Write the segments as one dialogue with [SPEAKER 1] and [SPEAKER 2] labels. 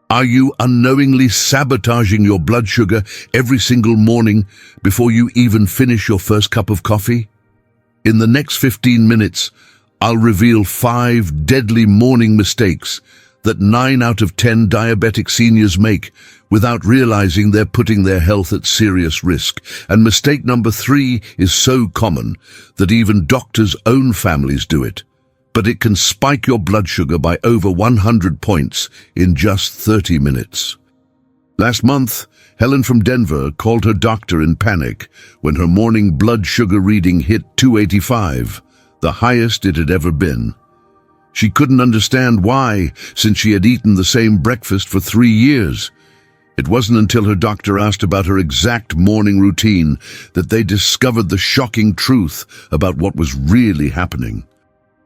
[SPEAKER 1] Are you unknowingly sabotaging your blood sugar every single morning before you even finish your first cup of coffee? In the next 15 minutes, I'll reveal 5 deadly morning mistakes that 9 out of 10 diabetic seniors make without realizing they're putting their health at serious risk. And mistake number 3 is so common that even doctors' own families do it. But it can spike your blood sugar by over 100 points in just 30 minutes. Last month, Helen from Denver called her doctor in panic when her morning blood sugar reading hit 285, the highest it had ever been. She couldn't understand why, since she had eaten the same breakfast for 3 years. It wasn't until her doctor asked about her exact morning routine that they discovered the shocking truth about what was really happening.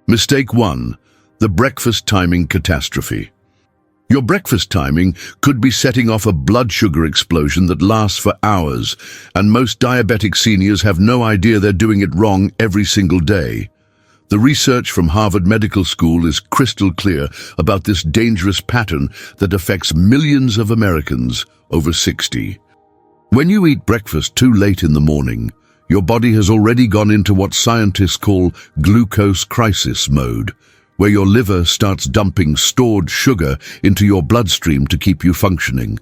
[SPEAKER 1] Mistake 1. The breakfast timing catastrophe. Your breakfast timing could be setting off a blood sugar explosion that lasts for hours, and most diabetic seniors have no idea they're doing it wrong every single day. The research from Harvard Medical School is crystal clear about this dangerous pattern that affects millions of Americans over 60. When you eat breakfast too late in the morning, your body has already gone into what scientists call glucose crisis mode, where your liver starts dumping stored sugar into your bloodstream to keep you functioning.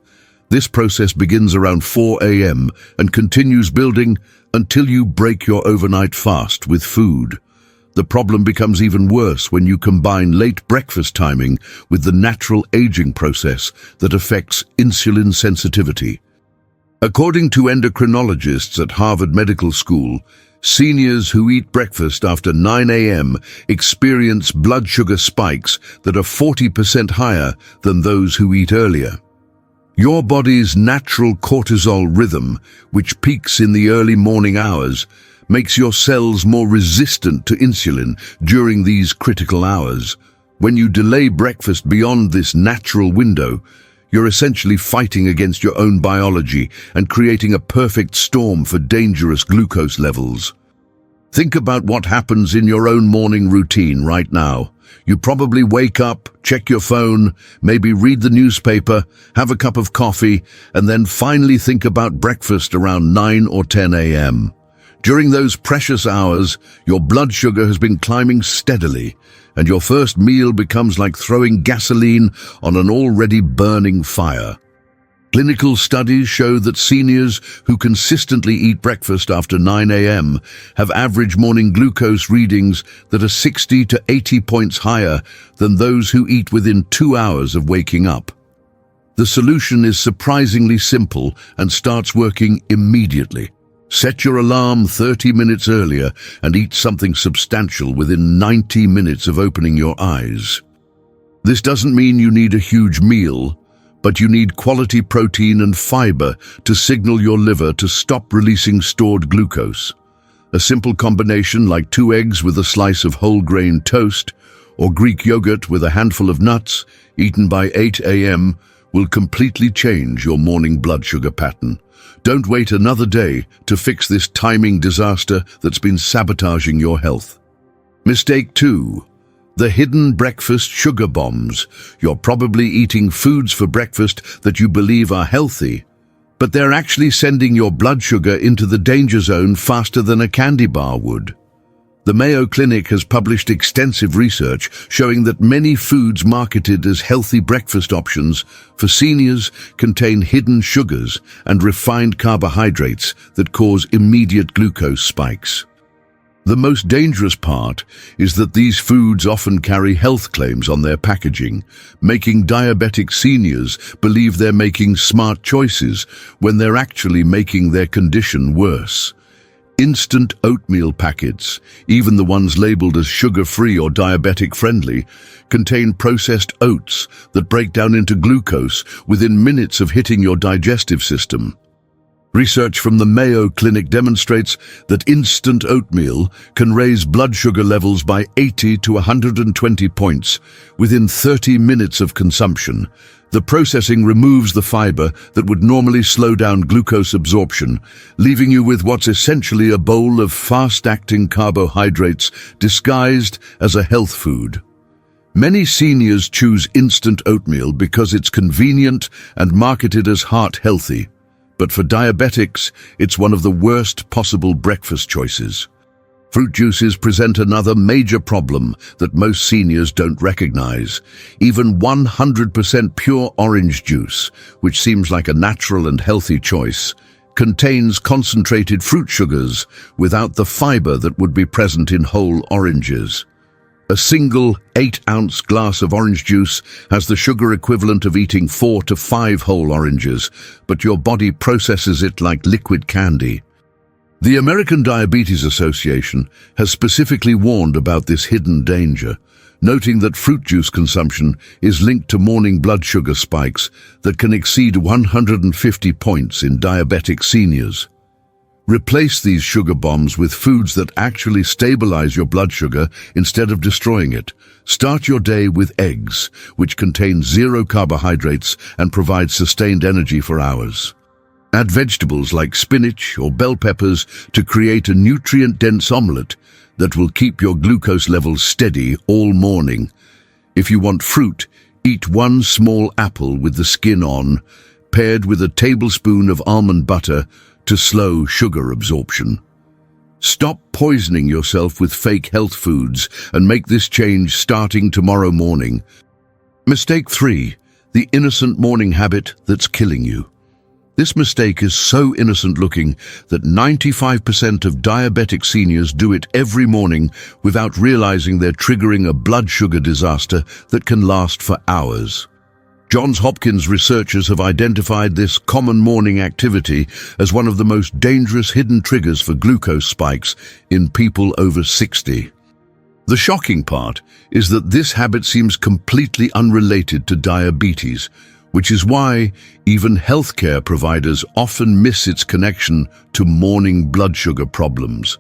[SPEAKER 1] This process begins around 4 a.m. and continues building until you break your overnight fast with food. The problem becomes even worse when you combine late breakfast timing with the natural aging process that affects insulin sensitivity. According to endocrinologists at Harvard Medical School, seniors who eat breakfast after 9 a.m. experience blood sugar spikes that are 40% higher than those who eat earlier. Your body's natural cortisol rhythm, which peaks in the early morning hours, makes your cells more resistant to insulin during these critical hours. When you delay breakfast beyond this natural window, you're essentially fighting against your own biology and creating a perfect storm for dangerous glucose levels. Think about what happens in your own morning routine right now. You probably wake up, check your phone, maybe read the newspaper, have a cup of coffee, and then finally think about breakfast around 9 or 10 a.m. During those precious hours, your blood sugar has been climbing steadily, and your first meal becomes like throwing gasoline on an already burning fire. Clinical studies show that seniors who consistently eat breakfast after 9 a.m. have average morning glucose readings that are 60 to 80 points higher than those who eat within 2 hours of waking up. The solution is surprisingly simple and starts working immediately. Set your alarm 30 minutes earlier and eat something substantial within 90 minutes of opening your eyes. This doesn't mean you need a huge meal, but you need quality protein and fiber to signal your liver to stop releasing stored glucose. A simple combination like 2 eggs with a slice of whole grain toast or Greek yogurt with a handful of nuts, eaten by 8 a.m., will completely change your morning blood sugar pattern. Don't wait another day to fix this timing disaster that's been sabotaging your health. Mistake 2. The hidden breakfast sugar bombs. You're probably eating foods for breakfast that you believe are healthy, but they're actually sending your blood sugar into the danger zone faster than a candy bar would. The Mayo Clinic has published extensive research showing that many foods marketed as healthy breakfast options for seniors contain hidden sugars and refined carbohydrates that cause immediate glucose spikes. The most dangerous part is that these foods often carry health claims on their packaging, making diabetic seniors believe they're making smart choices when they're actually making their condition worse. Instant oatmeal packets, even the ones labeled as sugar-free or diabetic-friendly, contain processed oats that break down into glucose within minutes of hitting your digestive system. Research from the Mayo Clinic demonstrates that instant oatmeal can raise blood sugar levels by 80 to 120 points within 30 minutes of consumption. The processing removes the fiber that would normally slow down glucose absorption, leaving you with what's essentially a bowl of fast-acting carbohydrates disguised as a health food. Many seniors choose instant oatmeal because it's convenient and marketed as heart-healthy. But for diabetics, it's one of the worst possible breakfast choices. Fruit juices present another major problem that most seniors don't recognize. Even 100% pure orange juice, which seems like a natural and healthy choice, contains concentrated fruit sugars without the fiber that would be present in whole oranges. A single 8-ounce glass of orange juice has the sugar equivalent of eating 4 to 5 whole oranges, but your body processes it like liquid candy. The American Diabetes Association has specifically warned about this hidden danger, noting that fruit juice consumption is linked to morning blood sugar spikes that can exceed 150 points in diabetic seniors. Replace these sugar bombs with foods that actually stabilize your blood sugar instead of destroying it. Start your day with eggs, which contain 0 carbohydrates and provide sustained energy for hours. Add vegetables like spinach or bell peppers to create a nutrient-dense omelette that will keep your glucose levels steady all morning. If you want fruit, eat 1 small apple with the skin on, paired with a tablespoon of almond butter to slow sugar absorption. Stop poisoning yourself with fake health foods and make this change starting tomorrow morning. Mistake 3. The innocent morning habit that's killing you. This mistake is so innocent-looking that 95% of diabetic seniors do it every morning without realizing they're triggering a blood sugar disaster that can last for hours. Johns Hopkins researchers have identified this common morning activity as one of the most dangerous hidden triggers for glucose spikes in people over 60. The shocking part is that this habit seems completely unrelated to diabetes, which is why even healthcare providers often miss its connection to morning blood sugar problems.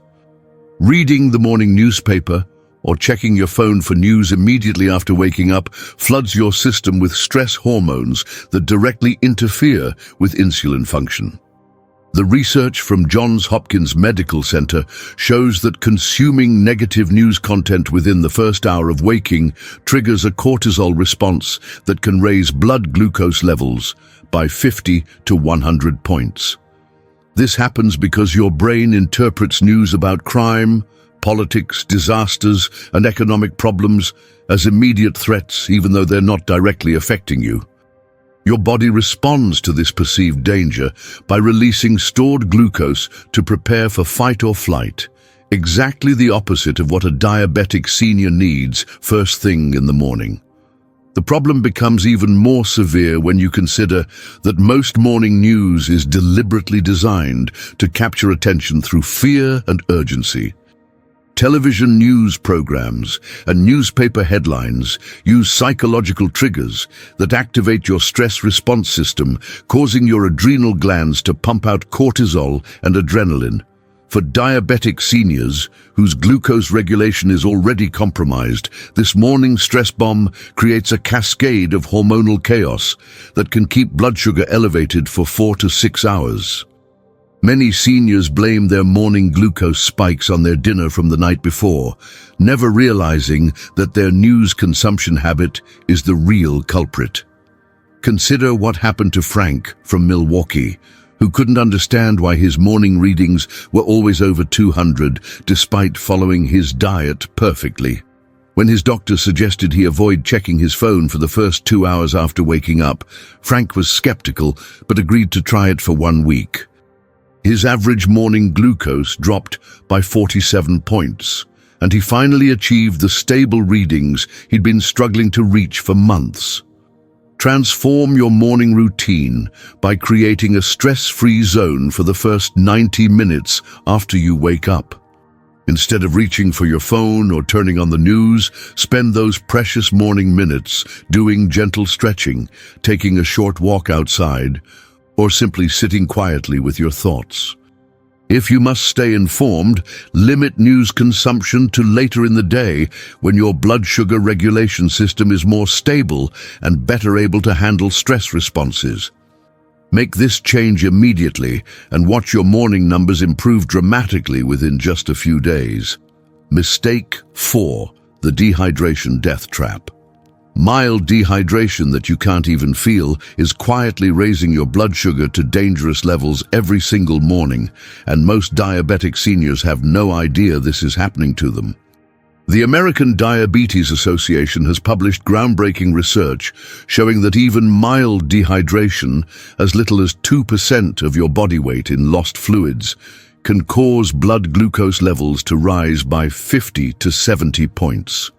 [SPEAKER 1] Reading the morning newspaper or checking your phone for news immediately after waking up floods your system with stress hormones that directly interfere with insulin function. The research from Johns Hopkins Medical Center shows that consuming negative news content within the first hour of waking triggers a cortisol response that can raise blood glucose levels by 50 to 100 points. This happens because your brain interprets news about crime, politics, disasters, and economic problems as immediate threats, even though they're not directly affecting you. Your body responds to this perceived danger by releasing stored glucose to prepare for fight or flight, exactly the opposite of what a diabetic senior needs first thing in the morning. The problem becomes even more severe when you consider that most morning news is deliberately designed to capture attention through fear and urgency. Television news programs and newspaper headlines use psychological triggers that activate your stress response system, causing your adrenal glands to pump out cortisol and adrenaline. For diabetic seniors, whose glucose regulation is already compromised, this morning stress bomb creates a cascade of hormonal chaos that can keep blood sugar elevated for 4 to 6 hours. Many seniors blame their morning glucose spikes on their dinner from the night before, never realizing that their news consumption habit is the real culprit. Consider what happened to Frank from Milwaukee, who couldn't understand why his morning readings were always over 200 despite following his diet perfectly. When his doctor suggested he avoid checking his phone for the first 2 hours after waking up, Frank was skeptical but agreed to try it for 1 week. His average morning glucose dropped by 47 points, and he finally achieved the stable readings he'd been struggling to reach for months. Transform your morning routine by creating a stress-free zone for the first 90 minutes after you wake up. Instead of reaching for your phone or turning on the news, spend those precious morning minutes doing gentle stretching, taking a short walk outside, or simply sitting quietly with your thoughts. If you must stay informed, limit news consumption to later in the day when your blood sugar regulation system is more stable and better able to handle stress responses. Make this change immediately and watch your morning numbers improve dramatically within just a few days. Mistake 4. The dehydration death trap. Mild dehydration that you can't even feel is quietly raising your blood sugar to dangerous levels every single morning, and most diabetic seniors have no idea this is happening to them. The American Diabetes Association has published groundbreaking research showing that even mild dehydration, as little as 2% of your body weight in lost fluids, can cause blood glucose levels to rise by 50 to 70 points.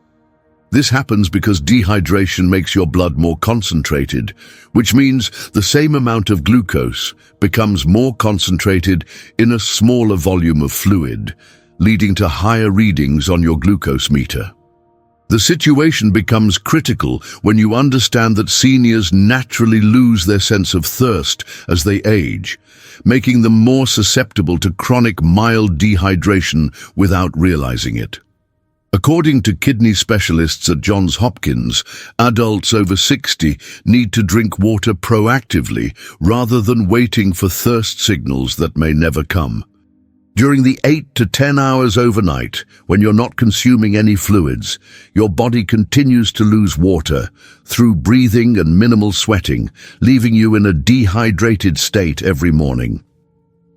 [SPEAKER 1] This happens because dehydration makes your blood more concentrated, which means the same amount of glucose becomes more concentrated in a smaller volume of fluid, leading to higher readings on your glucose meter. The situation becomes critical when you understand that seniors naturally lose their sense of thirst as they age, making them more susceptible to chronic mild dehydration without realizing it. According to kidney specialists at Johns Hopkins, adults over 60 need to drink water proactively rather than waiting for thirst signals that may never come. During the 8 to 10 hours overnight, when you're not consuming any fluids, your body continues to lose water through breathing and minimal sweating, leaving you in a dehydrated state every morning.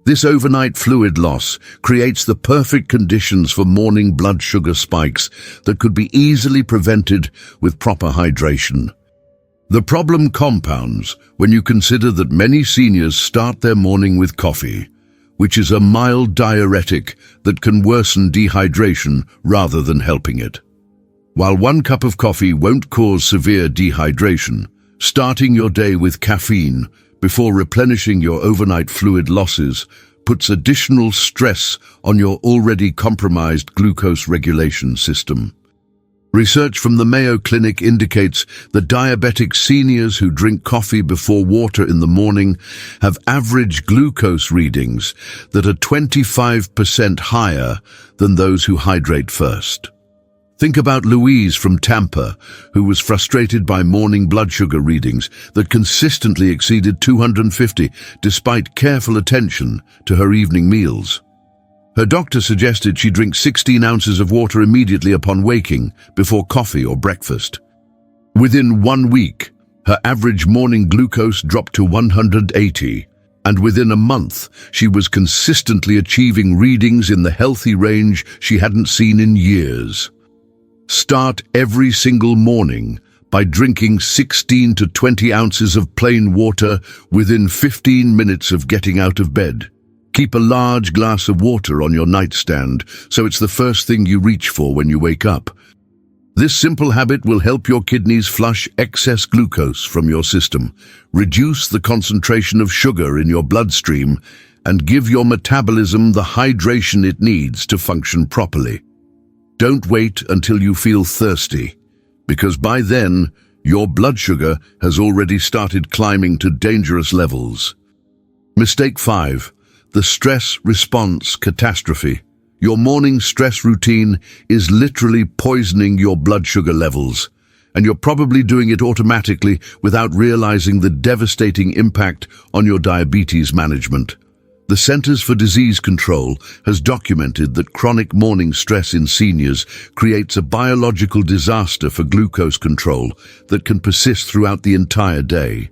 [SPEAKER 1] This overnight fluid loss creates the perfect conditions for morning blood sugar spikes that could be easily prevented with proper hydration. The problem compounds when you consider that many seniors start their morning with coffee, which is a mild diuretic that can worsen dehydration rather than helping it. While 1 cup of coffee won't cause severe dehydration, starting your day with caffeine before replenishing your overnight fluid losses puts additional stress on your already compromised glucose regulation system. Research from the Mayo Clinic indicates that diabetic seniors who drink coffee before water in the morning have average glucose readings that are 25% higher than those who hydrate first. Think about Louise from Tampa, who was frustrated by morning blood sugar readings that consistently exceeded 250 despite careful attention to her evening meals. Her doctor suggested she drink 16 ounces of water immediately upon waking, before coffee or breakfast. Within 1 week, her average morning glucose dropped to 180, and within a month, she was consistently achieving readings in the healthy range she hadn't seen in years. Start every single morning by drinking 16 to 20 ounces of plain water within 15 minutes of getting out of bed. Keep a large glass of water on your nightstand so it's the first thing you reach for when you wake up. This simple habit will help your kidneys flush excess glucose from your system, reduce the concentration of sugar in your bloodstream, and give your metabolism the hydration it needs to function properly. Don't wait until you feel thirsty, because by then, your blood sugar has already started climbing to dangerous levels. Mistake 5. The stress response catastrophe. Your morning stress routine is literally poisoning your blood sugar levels, and you're probably doing it automatically without realizing the devastating impact on your diabetes management. The Centers for Disease Control has documented that chronic morning stress in seniors creates a biological disaster for glucose control that can persist throughout the entire day.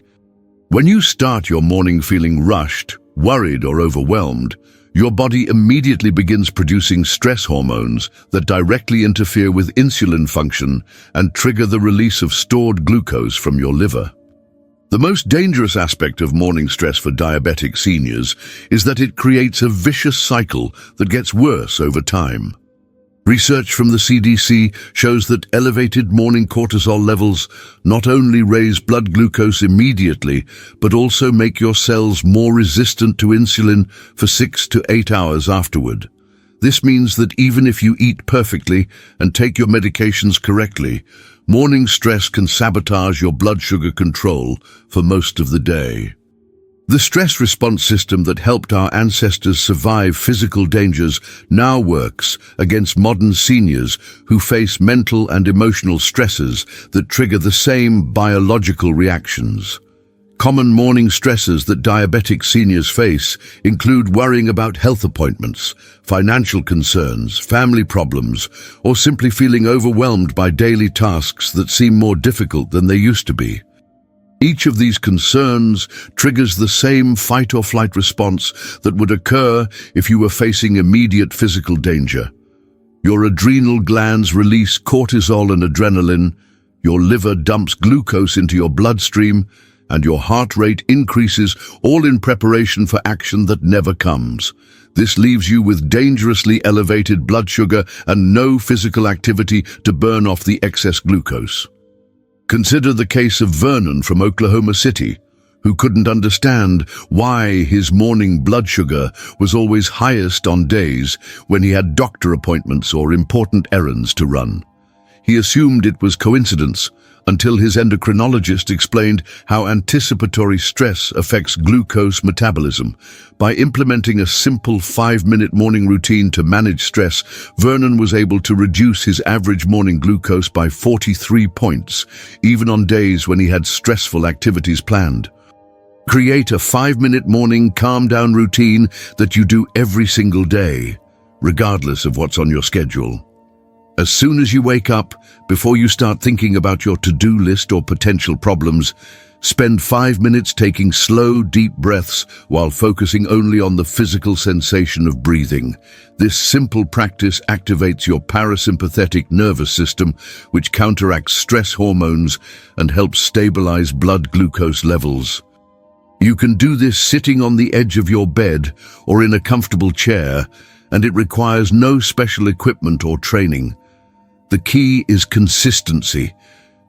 [SPEAKER 1] When you start your morning feeling rushed, worried, or overwhelmed, your body immediately begins producing stress hormones that directly interfere with insulin function and trigger the release of stored glucose from your liver. The most dangerous aspect of morning stress for diabetic seniors is that it creates a vicious cycle that gets worse over time. Research from the CDC shows that elevated morning cortisol levels not only raise blood glucose immediately, but also make your cells more resistant to insulin for 6 to 8 hours afterward. This means that even if you eat perfectly and take your medications correctly, morning stress can sabotage your blood sugar control for most of the day. The stress response system that helped our ancestors survive physical dangers now works against modern seniors who face mental and emotional stresses that trigger the same biological reactions. Common morning stresses that diabetic seniors face include worrying about health appointments, financial concerns, family problems, or simply feeling overwhelmed by daily tasks that seem more difficult than they used to be. Each of these concerns triggers the same fight-or-flight response that would occur if you were facing immediate physical danger. Your adrenal glands release cortisol and adrenaline, your liver dumps glucose into your bloodstream, and your heart rate increases, all in preparation for action that never comes. This leaves you with dangerously elevated blood sugar and no physical activity to burn off the excess glucose. Consider the case of Vernon from Oklahoma City, who couldn't understand why his morning blood sugar was always highest on days when he had doctor appointments or important errands to run. He assumed it was coincidence until his endocrinologist explained how anticipatory stress affects glucose metabolism. By implementing a simple 5-minute morning routine to manage stress, Vernon was able to reduce his average morning glucose by 43 points, even on days when he had stressful activities planned. Create a 5-minute morning calm-down routine that you do every single day, regardless of what's on your schedule. As soon as you wake up, before you start thinking about your to-do list or potential problems, spend 5 minutes taking slow, deep breaths while focusing only on the physical sensation of breathing. This simple practice activates your parasympathetic nervous system, which counteracts stress hormones and helps stabilize blood glucose levels. You can do this sitting on the edge of your bed or in a comfortable chair, and it requires no special equipment or training. The key is consistency,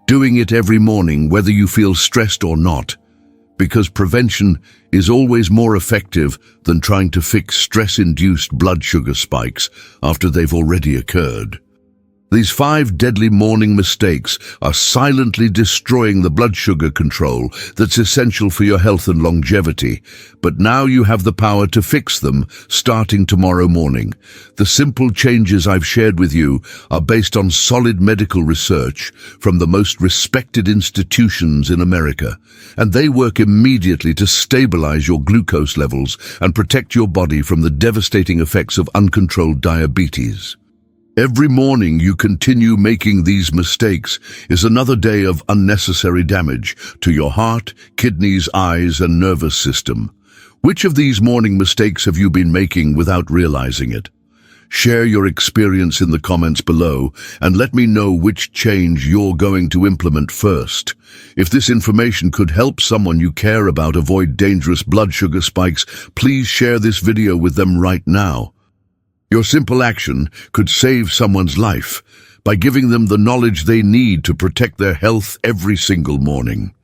[SPEAKER 1] doing it every morning whether you feel stressed or not, because prevention is always more effective than trying to fix stress-induced blood sugar spikes after they've already occurred. These 5 deadly morning mistakes are silently destroying the blood sugar control that's essential for your health and longevity, but now you have the power to fix them starting tomorrow morning. The simple changes I've shared with you are based on solid medical research from the most respected institutions in America, and they work immediately to stabilize your glucose levels and protect your body from the devastating effects of uncontrolled diabetes. Every morning you continue making these mistakes is another day of unnecessary damage to your heart, kidneys, eyes, and nervous system. Which of these morning mistakes have you been making without realizing it? Share your experience in the comments below and let me know which change you're going to implement first. If this information could help someone you care about avoid dangerous blood sugar spikes, please share this video with them right now. Your simple action could save someone's life by giving them the knowledge they need to protect their health every single morning.